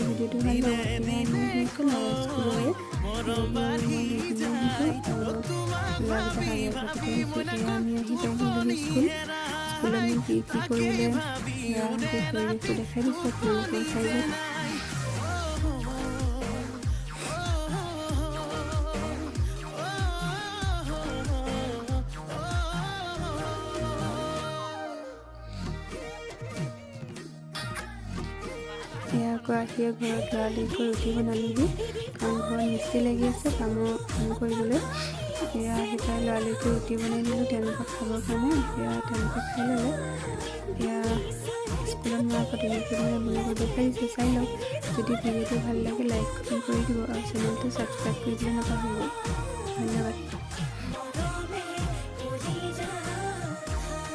ভিডিঅ'টো ভাল লাগে স্কুলৰে আমি আহি পাইছিলোঁ স্কুলত আমি কি কৰিলে দেখাই দিছোঁ আপোনালোকে চাই গৰাকীয়ে ঘৰত লৰালৰিকৈ ৰুটি বনালেহি কাৰণ ঘৰত মিস্ত্ৰী লাগি আছে কাম কৰিবলৈ আহি পাই লৰালৰিকৈ ৰুটি বনাই দিলোঁ তেওঁলোকক খাবৰ কাৰণে তেওঁলোকে খাই ল'লে স্কুলত মই আকৌ তেনেকৈ বনাব দেখাই দিছোঁ চাই লওক যদি ভিডিঅ'টো ভাল লাগে লাইক কৰি দিব আৰু চেনেলটো ছাবস্ক্ৰাইব কৰি দিলে নাপাহৰিব ধন্যবাদ।